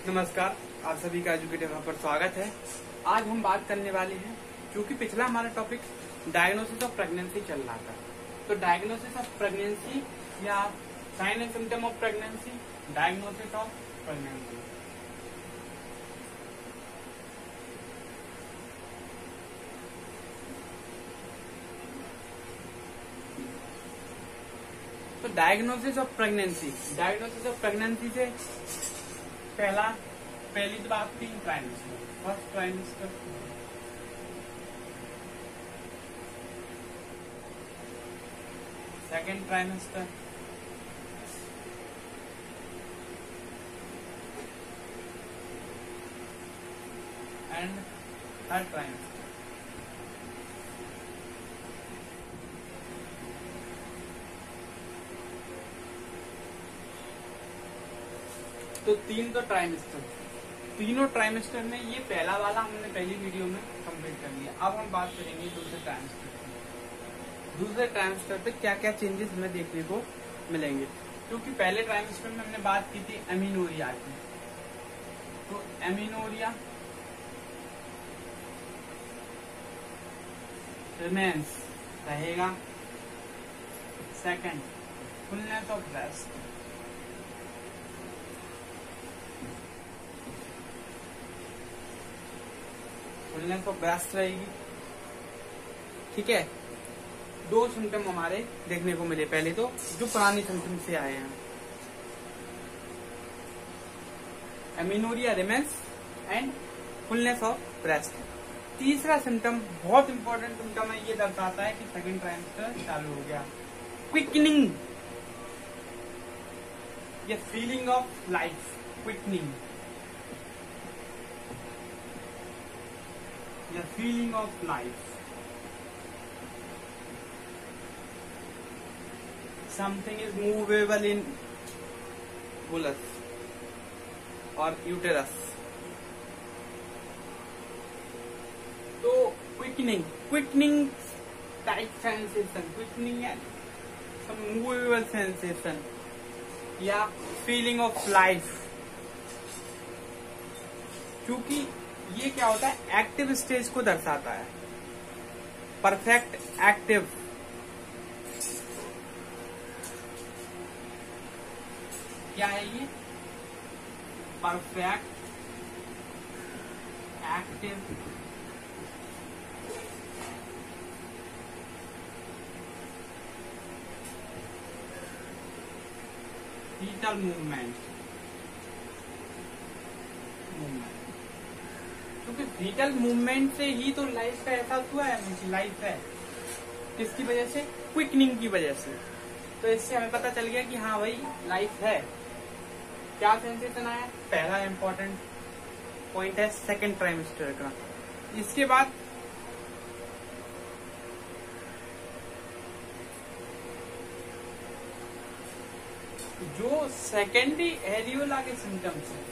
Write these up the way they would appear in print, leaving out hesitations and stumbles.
नमस्कार, आप सभी का एजुकेटिव हब पर स्वागत है। आज हम बात करने वाले हैं, क्योंकि पिछला हमारा टॉपिक डायग्नोसिस ऑफ प्रेगनेंसी चल रहा था, तो डायग्नोसिस ऑफ प्रेगनेंसी या sign and symptom of pregnancy, diagnosis of pregnancy. तो डायग्नोसिस ऑफ प्रेगनेंसी से पहली तो बात थी trimester, first trimester, second trimester, and third trimester. तो तीनों ट्राइमेस्टर में ये पहला वाला हमने पहली वीडियो में कंप्लीट कर लिया। अब हम बात करेंगे दूसरे ट्राइमेस्टर की। दूसरे ट्राइमेस्टर पे क्या क्या चेंजेस हमें देखने को मिलेंगे, क्योंकि पहले ट्राइमेस्टर में हमने बात की थी एमिनोरिया की। तो एमिनोरिया रिमेन्स रहेगा। Second, fullness of breast, fullness of breast रहेगी। ठीक है, दो सिम्टम हमारे देखने को मिले। पहले तो जो पुरानी सिम्टम से आए हैं, amenorrhoea remains and fullness of breast. तीसरा सिम्टम बहुत इंपॉर्टेंट सिम्टम है, ये दर्शाता है कि सेकंड ट्राइमेस्टर चालू हो गया। क्विकनिंग या फीलिंग ऑफ लाइफ, क्विकनिंग या feeling of life. Something is movable in bowels और यूटेरस। तो quickening type sensation, quickening and some movable sensation या फीलिंग ऑफ लाइफ। क्योंकि ये क्या होता है, एक्टिव स्टेज को दर्शाता है। परफेक्ट एक्टिव, क्या है ये? Perfect active fetal movement. क्योंकि फीटल मूवमेंट से ही तो लाइफ का एहसास हुआ है, लाइफ है। किसकी वजह से? क्विकनिंग की वजह से। तो इससे हमें पता चल गया कि हाँ भाई लाइफ है। क्या सेंसेशन आया? पहला इंपॉर्टेंट पॉइंट है सेकंड ट्राइमेस्टर का। इसके बाद जो सेकेंडरी एरियोला के सिम्टम्स हैं,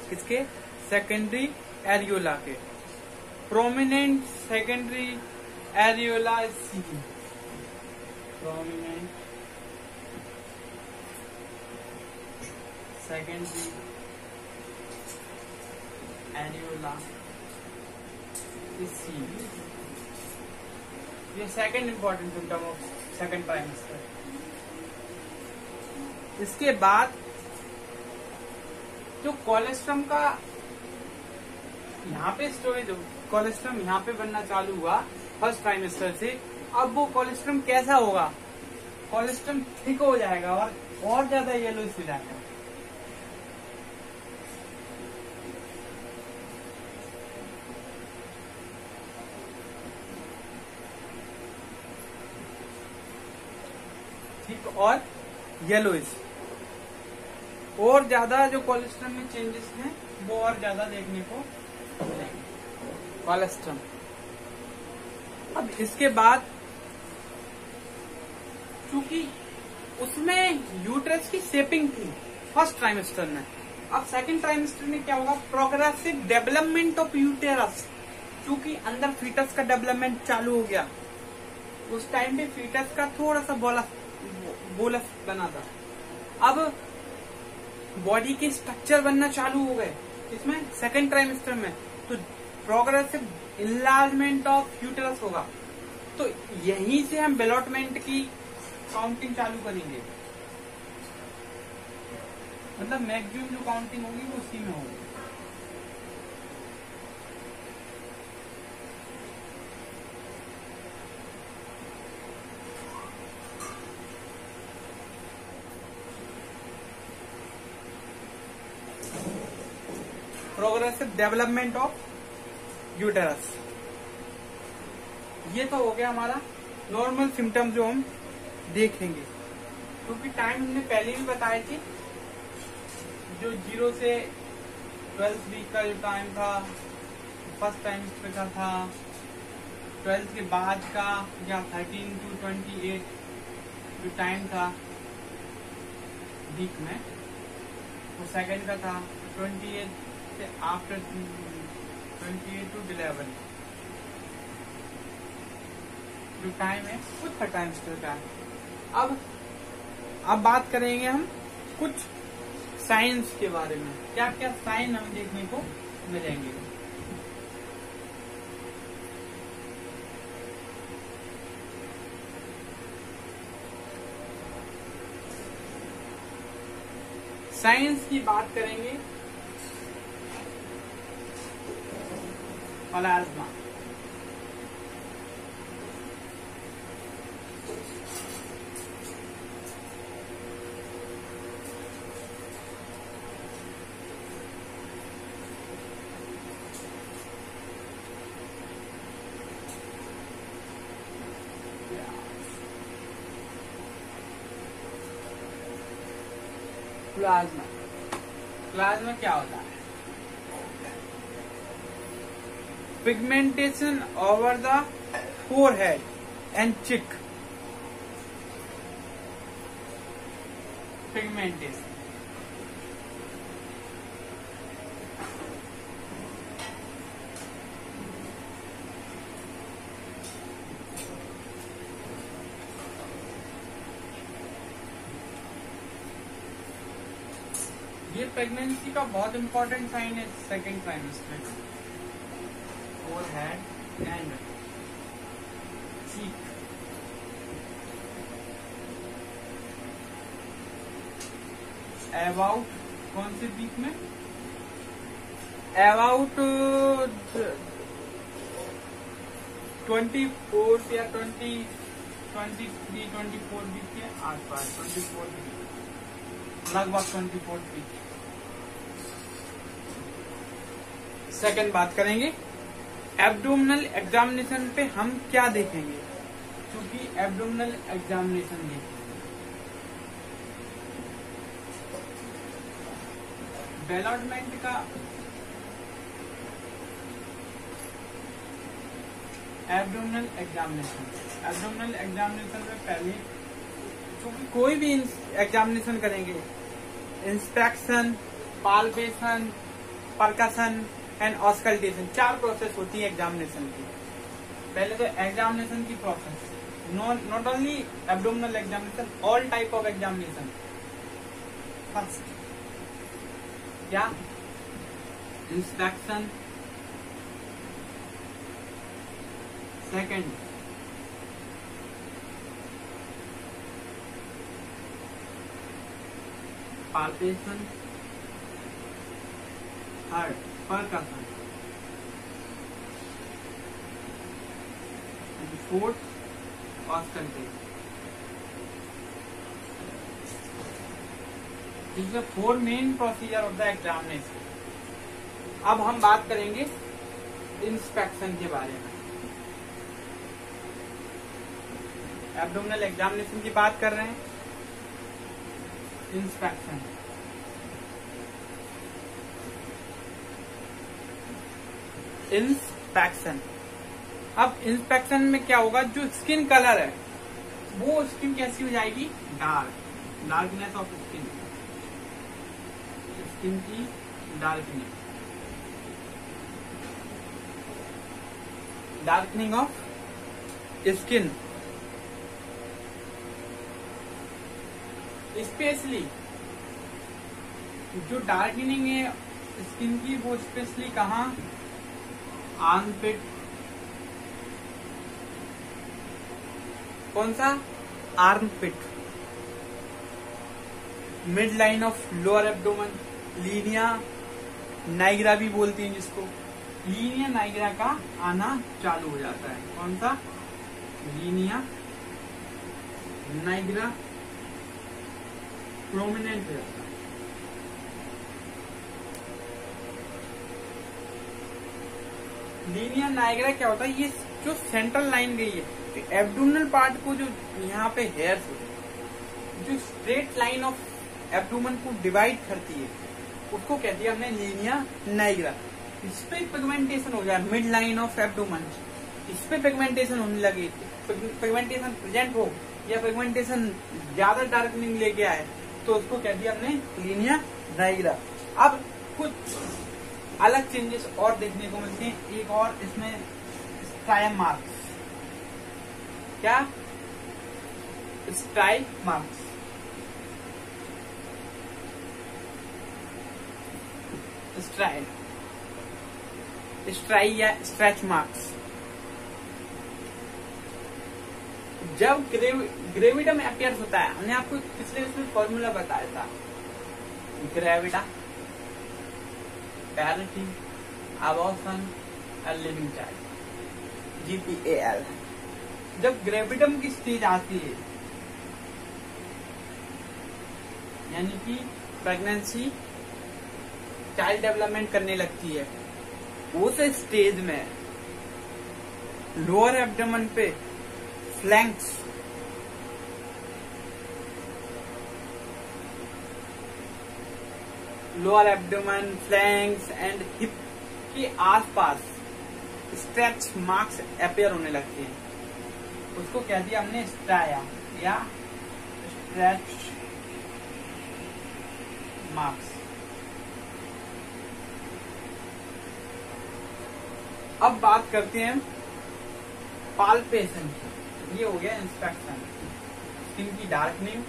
किसके? सेकेंडरी एरियोला के। प्रोमिनेंट सेकेंडरी एरियोला सी, प्रोमिनेंट सेकेंडरी एरियोला सी, ये second important symptom of second trimester. इसके बाद जो कोलेस्ट्रम का यहाँ पे स्टोरेज, कोलेस्ट्रम यहाँ पे बनना चालू हुआ फर्स्ट ट्राइमेस्टर से। अब वो कोलेस्ट्रम कैसा होगा? कोलेस्ट्रम थिक हो जाएगा और ज्यादा येलोइश हो जाएगा। थिक और येलोइश, और ज्यादा जो कोलेस्ट्रम में चेंजेस हैं वो और ज्यादा देखने को मिलेंगे। कोलेस्ट्रम। अब इसके बाद चूंकि उसमें यूट्रस की शेपिंग थी फर्स्ट ट्राइमेस्टर में, अब सेकंड ट्राइमेस्टर में क्या होगा? Progressive development of uterus. चूंकि अंदर फीटस का डेवलपमेंट चालू हो गया, उस टाइम पे फीटस का थोड़ा सा बोलस बना था। अब बॉडी के स्ट्रक्चर बनना चालू हो गए, इसमें सेकेंड ट्राइमेस्टर में, तो प्रोग्रेसिव इनलार्जमेंट ऑफ यूटेरस होगा। तो यहीं से हम बेलॉटमेंट की काउंटिंग चालू करेंगे, मतलब मैक्सिमम जो काउंटिंग होगी वो उसी में होगी। प्रोग्रेसिव डेवलपमेंट ऑफ यूटेरस, ये तो हो गया हमारा नॉर्मल सिम्टम्स जो हम देखेंगे, क्योंकि टाइम हमने पहले भी बताए थे। जो 0 से 12th वीक का जो टाइम था, फर्स्ट ट्राइमेस्टर का था, 12th के बाद का या 13 to 28 जो टाइम था वीक में, वो सेकंड का था। 28 से आफ्टर 28 to 11 जो टाइम है वो थर्ड ट्राइमेस्टर का है। अब बात करेंगे हम कुछ साइंस के बारे में, क्या क्या साइन हमें देखने को मिलेंगे। साइंस की बात करेंगे, प्लाज्मा, प्लाज्मा, प्लाज्मा क्या होता है? Pigmentation over the forehead and चिक, पिगमेंटेशन। ये प्रेगनेंसी का बहुत इंपॉर्टेंट साइन है सेकेंड ट्राइमेस्टर में। फोरहेड एंड चीक, अबाउट कौन से वीक में? अबाउट 24 या 23, 24 वीक के आसपास, 24 वीक, लगभग 24 वीक। सेकंड बात करेंगे एब्डोमिनल एग्जामिनेशन पे हम क्या देखेंगे, क्योंकि एब्डोमिनल एग्जामिनेशन देखेंगे, बेलॉटमेंट का एब्डोमिनल एग्जामिनेशन, एब्डोमिनल एग्जामिनेशन में पहले क्योंकि कोई भी एग्जामिनेशन करेंगे, inspection, palpation, percussion and auscultation, 4 process होती है एग्जामिनेशन की। पहले तो एग्जामिनेशन की process, not only abdominal examination, all type of examination. First क्या? Inspection, second palpation, third percussion, fourth auscultation. This is 4 main procedure of the examination. अब हम बात करेंगे इंस्पेक्शन के बारे में। एब्डोमिनल एग्जामिनेशन की बात कर रहे हैं, इंस्पेक्शन। इंस्पेक्शन, अब इंस्पेक्शन में क्या होगा, जो स्किन कलर है वो स्किन कैसी हो जाएगी? Dark, darkness of skin, skin की darkness, darkening of skin. Specially जो डार्कनिंग है स्किन की वो स्पेशली कहाँ, आर्मपिट, कौन सा, armpit, mid line of lower abdomen, linea nigra भी बोलती हैं जिसको, लीनिया नाइग्रा का आना चालू हो जाता है। कौन सा, लीनिया नाइग्रा प्रोमिनेंट हो जाता है। लीनिया नाइग्रा क्या होता है, ये जो सेंट्रल लाइन गई है एब्डोमिनल पार्ट को, जो यहाँ पे हेयर्स जो स्ट्रेट लाइन ऑफ एब्डोमेन को डिवाइड करती है उसको कहती है हमने लीनिया नाइग्रा। इस पे पिगमेंटेशन हो जाए मिड लाइन ऑफ एब्डोमेन, इस पे पिगमेंटेशन होने लगे, पिगमेंटेशन प्रेजेंट हो या पिगमेंटेशन ज्यादा डार्कनिंग लेके आए तो उसको कह दिया हमने लीनिया नाइग्रा। अब कुछ अलग चेंजेस और देखने को मिलते हैं, एक और इसमें स्ट्राइम मार्क्स, क्या, स्ट्राइम मार्क्स, स्ट्राई या स्ट्रेच मार्क्स। जब ग्रेविडम अपीयर्स होता है, हमने आपको पिछले उसमें फॉर्मूला बताया था, gravida parity abortion living child, GPAL। जब ग्रेविडम की स्टेज आती है यानी कि प्रेगनेंसी चाइल्ड डेवलपमेंट करने लगती है, उस स्टेज में लोअर एब्डोमेन पे flanks, lower abdomen, flanks and hip के आसपास स्ट्रेच मार्क्स अपीयर होने लगते हैं। उसको कह दिया हमने स्ट्राया या स्ट्रेच मार्क्स। अब बात करते हैं पाल्पेशन की। ये हो गया इंस्पेक्शन, स्किन की डार्कनिंग,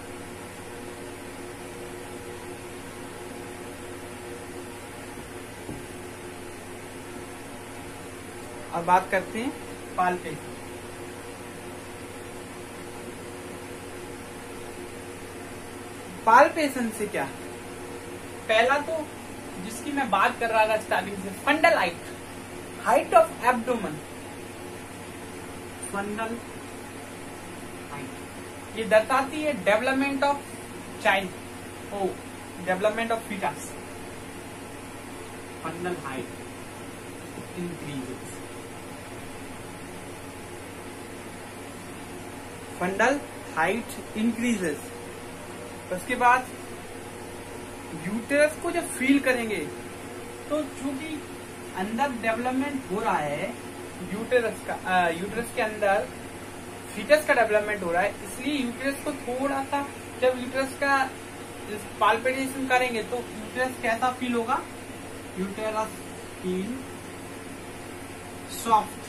और बात करते हैं पाल्पेशन। पाल्पेशन से क्या, पहला तो जिसकी मैं बात कर रहा था स्टार्टिंग से, fundal height of abdomen, fundal height, ये दर्शाती है development of child, development of foetus. Fundal height increases, fundal height increases. उसके बाद यूटेरस को जब फील करेंगे तो चूंकि अंदर डेवलपमेंट हो रहा है यूटेरस के अंदर फीटस का डेवलपमेंट हो रहा है, इसलिए यूटेरस को थोड़ा सा, जब यूटेरस का पाल्पेटेशन करेंगे तो यूटेरस कैसा फील होगा, uterus feel soft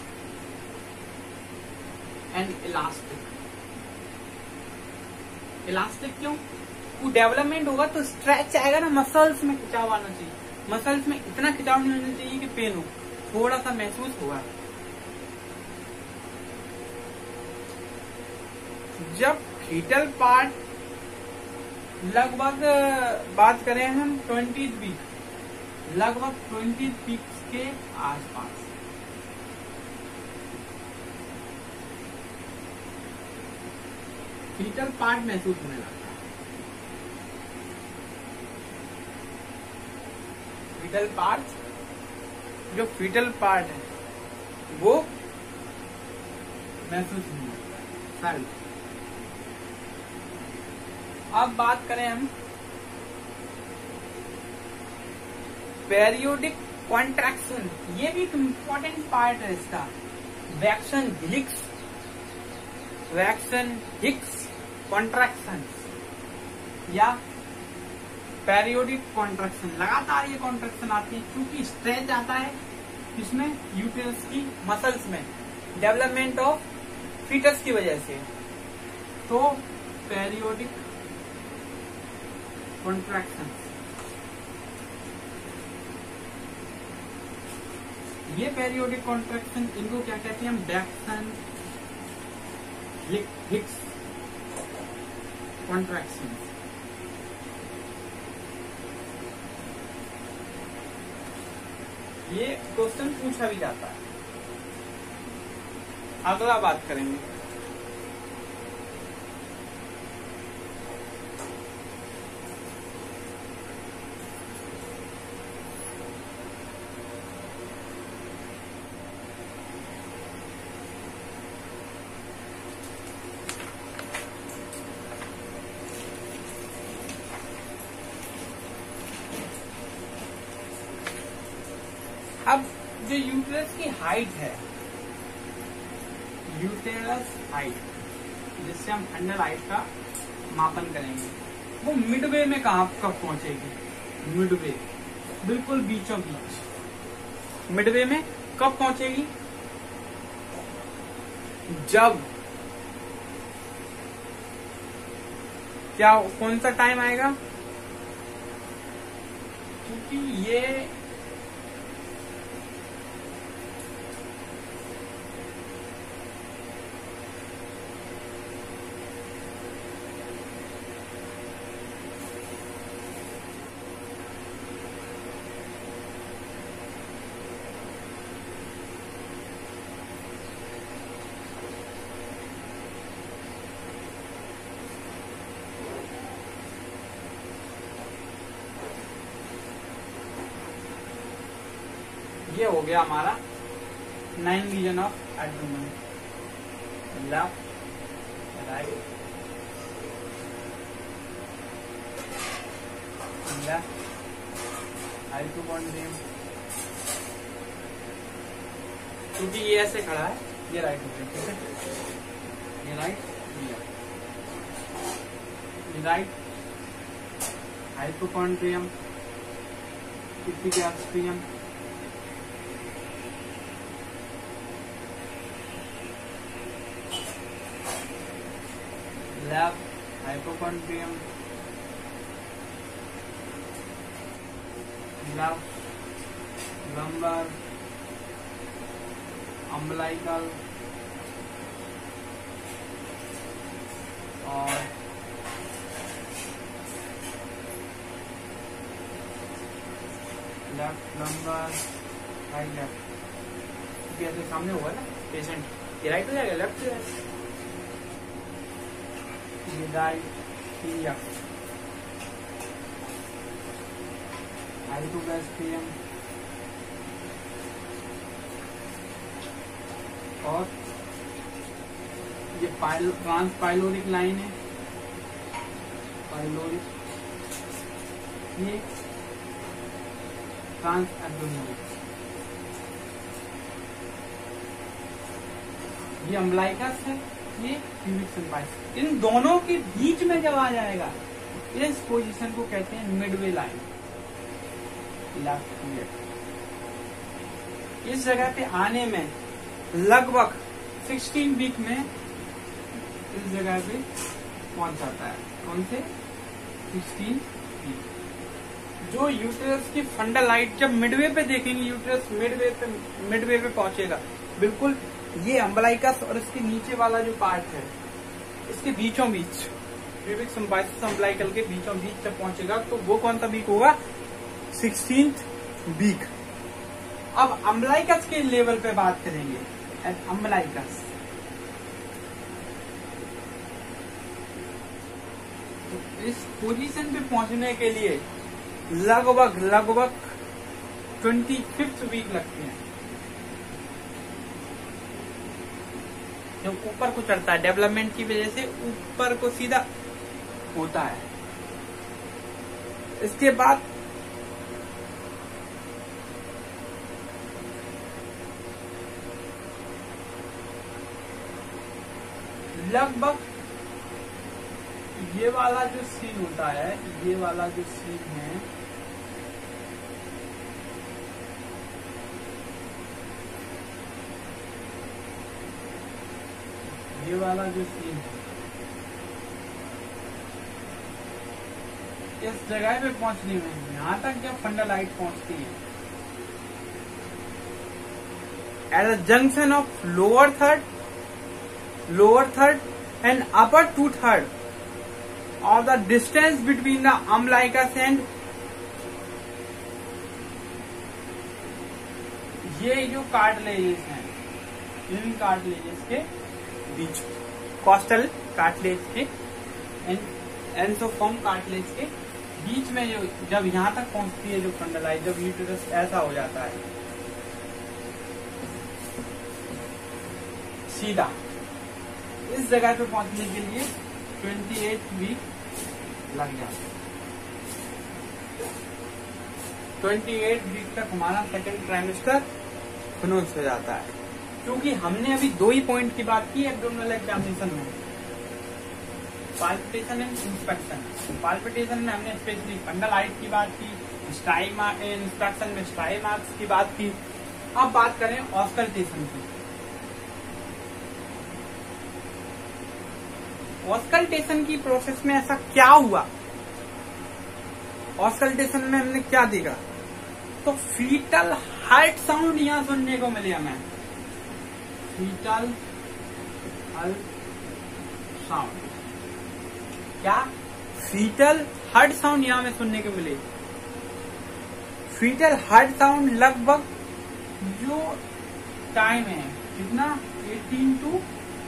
and elastic. Elastic क्यों, वो डेवलपमेंट होगा तो स्ट्रेच आएगा ना, मसल्स में खिंचाव आना चाहिए, मसल्स में इतना खिंचाव नहीं होना चाहिए कि पेन हो, थोड़ा सा महसूस होगा। जब फीटल पार्ट लगभग बात करें हम 20 वीक, लगभग 20 वीक्स के आसपास फीटल पार्ट महसूस होने लगता है। फीटल पार्ट, जो फीटल पार्ट है वो महसूस होने लगता है। अब बात करें हम पेरियोडिक कॉन्ट्रैक्शन, ये भी एक इम्पोर्टेंट पार्ट है इसका। वैक्सन हिक्स कॉन्ट्रैक्शन या पेरियोडिक कॉन्ट्रैक्शन, लगातार ये कॉन्ट्रैक्शन आती है क्योंकि स्ट्रेच आता है इसमें यूटेरस की मसल्स में, डेवलपमेंट ऑफ फीटस की वजह से। तो पेरियोडिक कॉन्ट्रैक्शन ये पेरियोडिक कॉन्ट्रैक्शन, इनको क्या कहते हैं हम? ब्रैक्सन हिक्स कॉन्ट्रैक्शन। ये क्वेश्चन पूछा भी जाता है। अगला बात करेंगे अब जो यूटेरस की हाइट है, यूटेरस हाइट, जिससे हम अंडर हाइट का मापन करेंगे, वो मिडवे में कब पहुंचेगी? मिडवे, बिल्कुल बीचों बीच। मिडवे में कब पहुंचेगी? जब क्या, कौन सा टाइम आएगा? क्योंकि ये हो गया हमारा 9 region of abdomen, left, right, left, hypochondrium. क्योंकि ये ऐसे खड़ा है, ये राइट हो गया, ठीक है? ये राइट, ये right, hypochondrium, epigastrium, left, hypochondrium, left, lumbar, umbilical और लेफ्ट लंबर, राइट लेफ्ट। ऐसे सामने हुआ ना पेशेंट, ये राइट हो जाएगा, लेफ्ट हो जाएगा, राइट, हाइपोगैस्ट्रियम और ये ट्रांसपाइलोरिक लाइन है, पाइलोरिक, ये ट्रांस एब्डोमिनल, ये अम्बलाइकस है, ये क्यूबिक सिम्बाइस। इन दोनों के बीच में जब आ जाएगा, इस पोजीशन को कहते हैं मिडवे लाइन, लेफ्ट। इस जगह पे आने में लगभग 16 वीक में इस जगह पे पहुंच जाता है। कौन से? 16 वीक। जो यूटेरस की फंडल हाइट जब मिडवे पे देखेंगे, यूटेरस मिडवे पे पहुंचेगा, बिल्कुल ये अम्बलाइकस और इसके नीचे वाला जो पार्ट है, इसके बीचों बीच, क्यूबिक सिम्बाइसिस अम्बलाइकल के बीचों बीच जब पहुंचेगा, तो वो कौन सा वीक होगा? 16th week. अब अम्बलाइकस के लेवल पे बात करेंगे, अम्बलाइकस, तो इस पोजीशन पे पहुंचने के लिए लगभग 25th वीक लगती है। जब ऊपर को चढ़ता है, डेवलपमेंट की वजह से ऊपर को सीधा होता है। इसके बाद लगभग ये वाला जो सीन होता है, ये वाला जो सीन है, ये वाला जो सीन है, इस जगह पे पहुंचने में, यहां तक जब फंडल हाइट पहुंचती है, at the junction of lower third and upper 2/3 of the distance between the umbilicus and ये जो कार्टिलेजेस हैं, इन कार्टिलेजेस के बीच, कॉस्टल कार्टिलेज के एंसोफॉर्म कार्टिलेज के बीच में जो जब यहाँ तक पहुंचती है जो फंडलाइज, जब यूटेरस ऐसा हो जाता है सीधा, इस जगह पे पहुंचने के लिए 28 वीक लग जाते हैं। 28 वीक तक हमारा सेकेंड ट्राइमेस्टर फिनिश हो जाता है। क्योंकि हमने अभी 2 ही पॉइंट की बात की एब्डोमिनल एग्जामिनेशन में, पाल्पिटेशन एंड इंस्पेक्शन। पाल्पिटेशन में हमने स्पेशली फंडल हाइट की बात की, इंस्पेक्शन में स्ट्राई मार्क्स की बात की। अब बात करें ऑस्कल्टेशन की। ऑस्कल्टेशन की प्रोसेस में ऐसा क्या हुआ, ऑस्कल्टेशन में हमने क्या देखा, तो फीटल हार्ट साउंड यहां सुनने को मिले हमें। फीटल हार्ट साउंड, क्या फीटल हार्ट साउंड यहां में सुनने को मिले। फीटल हार्ट साउंड लगभग जो टाइम है कितना, 18 to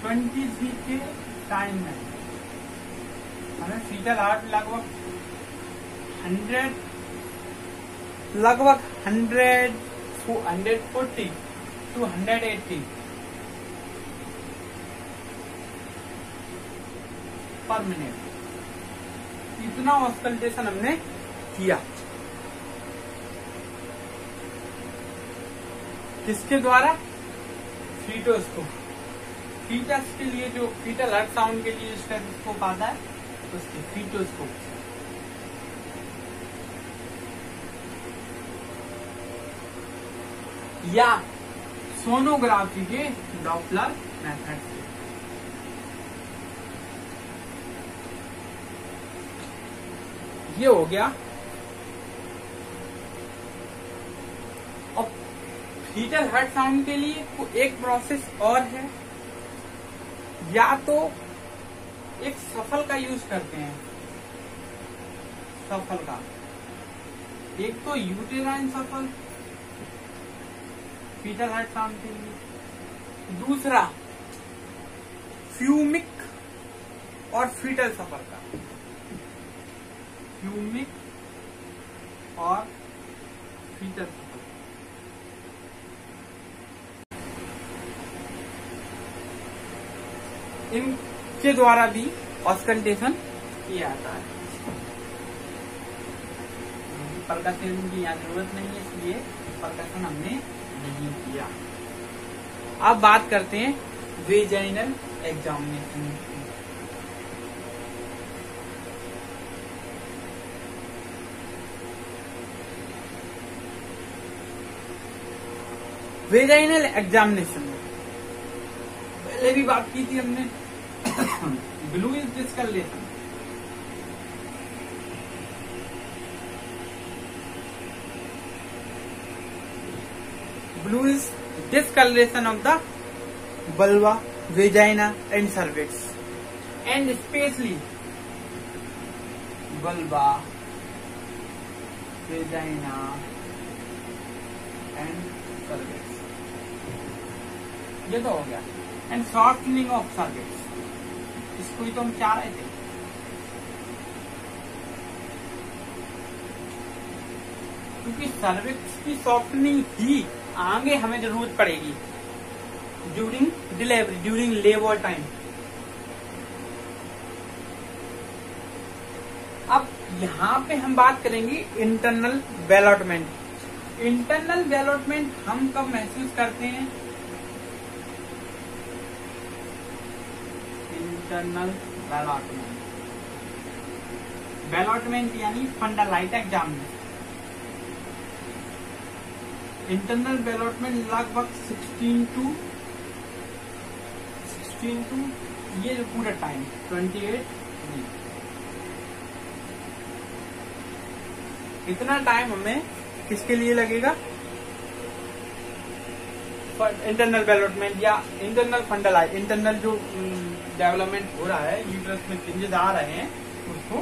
20 वीक के टाइम में हमें फीटल हार्ट लगभग 140 to 180 पर मिनट, इतना ऑस्कल्टेशन हमने किया। किसके द्वारा, फीटोस्कोप। फीटस के लिए जो फीटल हार्ट साउंड के लिए स्टेथोस्कोप आता है, उसके फीटोस्कोप। या सोनोग्राफी के डॉपलर मेथड से। ये हो गया। अब फीटल हार्ट साउंड के लिए एक प्रोसेस और है, या तो एक सफल का यूज करते हैं, सफल का, एक तो यूटेराइन सफल फीटल हार्ट साउंड के लिए, दूसरा फ्यूमिक और फीटल सफल का, फ्यूमिक और फीटल सफल। इनके द्वारा भी ऑस्कल्टेशन किया जाता है। परकशन की यहाँ जरूरत नहीं है, इसलिए परकशन हमने नहीं किया। अब बात करते हैं वेजाइनल एग्जामिनेशन की। वेजाइनल एग्जामिनेशन में पहले भी बात की थी हमने, blue is discolouration. Blue is discoloration of the vulva, vagina and cervix, and especially vulva, vagina and cervix। ये तो हो गया। एंड सॉफ्टनिंग ऑफ सर्विक्स, इसको ही तो हम चाह रहे थे। क्योंकि सर्विक्स की सॉफ्टनिंग ही आगे हमें जरूरत पड़ेगी during delivery, during labour time. अब यहाँ पे हम बात करेंगे इंटरनल डेवलपमेंट। इंटरनल डेवलपमेंट हम कब महसूस करते हैं, इंटरनल डेवलपमेंट यानी फंडालाइट एग्जामिनेशन। इंटरनल डेवलपमेंट लगभग 16 to ये जो पूरा टाइम 28 वीक, इतना टाइम हमें किसके लिए लगेगा, इंटरनल डेवलपमेंट या इंटरनल फंडल इंटरनल जो डेवलपमेंट हो रहा है, यूट्रस में चेंजेस आ रहे हैं, उसको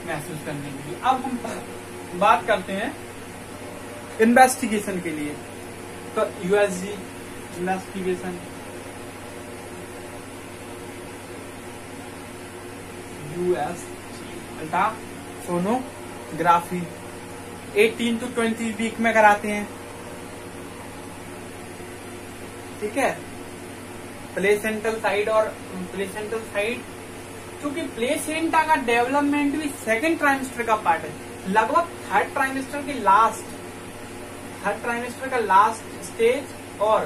महसूस करने के लिए। अब हम बात करते हैं इन्वेस्टिगेशन के लिए। तो USG investigation, USG ultrasonography 18 to 20 week में कराते हैं, ठीक है। प्लेसेंटल साइड और प्लेसेंटल साइड, क्योंकि प्लेसेंटा का डेवलपमेंट भी सेकंड ट्राइमेस्टर का पार्ट है, लगभग थर्ड ट्राइमेस्टर का लास्ट स्टेज और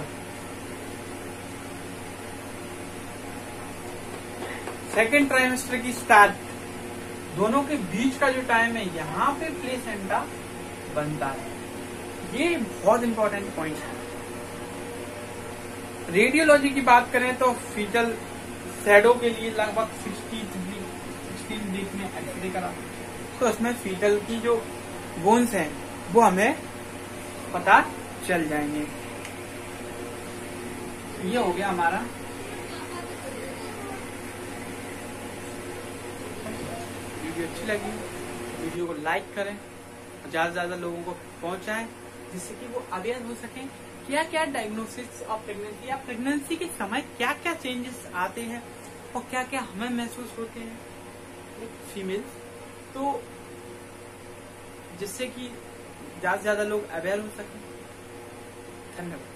सेकंड ट्राइमेस्टर की स्टार्ट, दोनों के बीच का जो टाइम है, यहाँ पे प्लेसेंटा बनता है। ये बहुत इंपॉर्टेंट पॉइंट है। रेडियोलॉजी की बात करें तो फीटल शैडो के लिए लगभग 16 वीक में एक्सरे करा, तो उसमें फीटल की जो बोन्स हैं वो हमें पता चल जाएंगे। ये हो गया हमारा। वीडियो अच्छी लगी, वीडियो को लाइक करें, ज्यादा से ज्यादा लोगों को पहुंचाएं, जिससे कि वो अवेयर हो सकें क्या क्या डायग्नोसिस ऑफ प्रेगनेंसी या प्रेगनेंसी के समय क्या क्या चेंजेस आते हैं और क्या क्या हमें महसूस होते हैं फीमेल, तो जिससे कि ज्यादा से ज्यादा लोग अवेयर हो सकें। धन्यवाद।